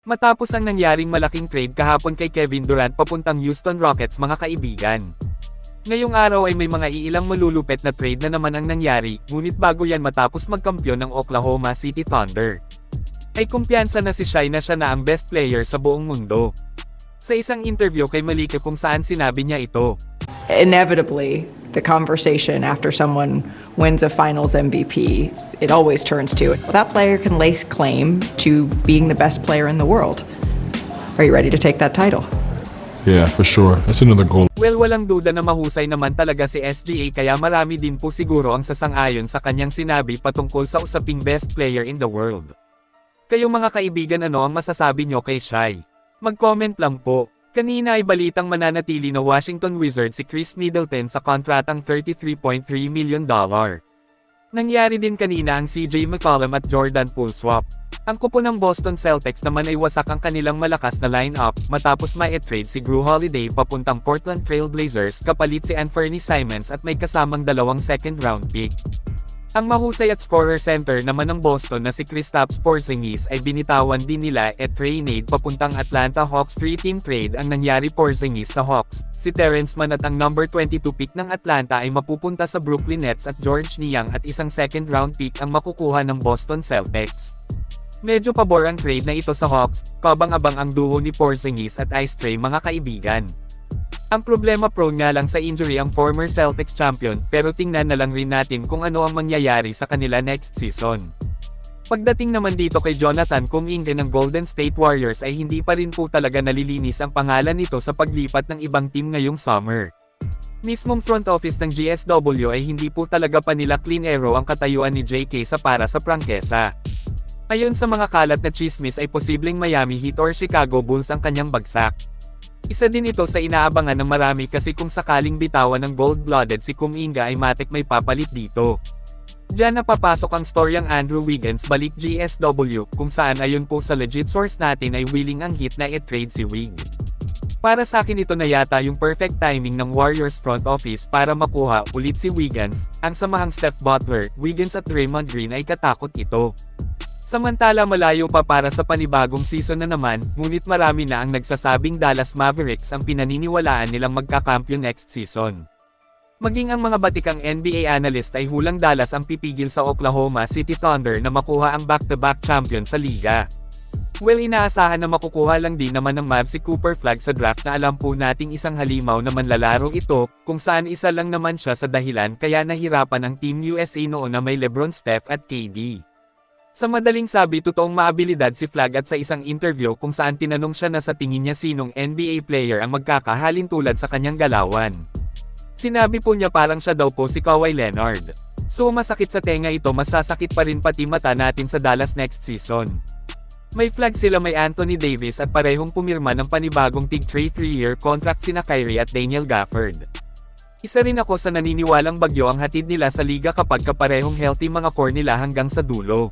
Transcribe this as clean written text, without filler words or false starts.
Matapos ang nangyaring malaking trade kahapon kay Kevin Durant papuntang Houston Rockets mga kaibigan. Ngayong araw ay may mga iilang malulupet na trade na naman ang nangyari, ngunit bago yan matapos magkampiyon ng Oklahoma City Thunder. Ay kumpiyansa na si Shai na siya na ang best player sa buong mundo. Sa isang interview kay Malika kung saan sinabi niya ito. Inevitably, the conversation after someone wins a finals MVP, it always turns to that player can lay claim to being the best player in the world. Are you ready to take that title? Yeah, for sure. That's another goal. Well, walang duda na mahusay naman talaga si SGA kaya marami din po siguro ang sasang-ayon sa kanyang sinabi patungkol sa usaping best player in the world. Kayong mga kaibigan, ano ang masasabi nyo kay Shai? Mag-comment lang po. Kanina ay balitang mananatili na Washington Wizards si Chris Middleton sa kontratang $33.3 million. Nangyari din kanina ang CJ McCollum at Jordan Poole swap. Ang kupo ng Boston Celtics naman ay wasak ang kanilang malakas na lineup matapos ma-trade si Jrue Holiday papuntang Portland Trail Blazers kapalit si Anthony Simons at may kasamang 2 second-round pick. Ang mahusay at scorer center naman ng Boston na si Kristaps Porzingis ay binitawan din nila at trade papuntang Atlanta Hawks 3-team trade ang nangyari Porzingis sa Hawks. Si Terrence Mann at ang number 22 pick ng Atlanta ay mapupunta sa Brooklyn Nets at George Niang at isang second-round pick ang makukuha ng Boston Celtics. Medyo pabor ang trade na ito sa Hawks, kabang-abang ang duo ni Porzingis at Ice Trae mga kaibigan. Ang problema prone nga lang sa injury ang former Celtics champion pero tingnan na lang rin natin kung ano ang mangyayari sa kanila next season. Pagdating naman dito kay Jonathan Kuminga ng Golden State Warriors ay hindi pa rin po talaga nalilinis ang pangalan nito sa paglipat ng ibang team ngayong summer. Mismong front office ng GSW ay hindi po talaga pa nila clean arrow ang katayuan ni JK sa para sa prangkesa. Ayon sa mga kalat na chismis ay posibleng Miami Heat or Chicago Bulls ang kanyang bagsak. Isa din ito sa inaabangan ng marami kasi kung sakaling bitawan ng gold-blooded si Kuminga ay matik may papalit dito. Diyan napapasok ang storyang Andrew Wiggins balik GSW kung saan ayon po sa legit source natin ay willing ang Heat na i-trade si Wig. Para sa akin ito na yata yung perfect timing ng Warriors front office para makuha ulit si Wiggins. Ang samahang Steph Butler, Wiggins at Draymond Green ay katakot ito. Samantala malayo pa para sa panibagong season na naman, ngunit marami na ang nagsasabing Dallas Mavericks ang pinaniniwalaan nilang magkakampiyon next season. Maging ang mga batikang NBA analyst ay hulang Dallas ang pipigil sa Oklahoma City Thunder na makuha ang back-to-back champion sa liga. Well, inaasahan na makukuha lang din naman ng Mavs si Cooper Flagg sa draft na alam po nating isang halimaw na manlalaro ito, kung saan isa lang naman siya sa dahilan kaya nahirapan ang Team USA noon na may LeBron, Steph at KD. Sa madaling sabi totoong maabilidad si Flagg at sa isang interview kung saan tinanong siya na sa tingin niya sinong NBA player ang magkakahalin tulad sa kanyang galawan. Sinabi po niya parang siya daw po si Kawhi Leonard. So masakit sa tenga ito, masasakit pa rin pati mata natin sa Dallas next season. May Flagg sila, may Anthony Davis at parehong pumirma ng panibagong tig 3-year contract sina Kyrie at Daniel Gafford. Isa rin ako sa naniniwalang bagyo ang hatid nila sa liga kapag kaparehong healthy mga core nila hanggang sa dulo.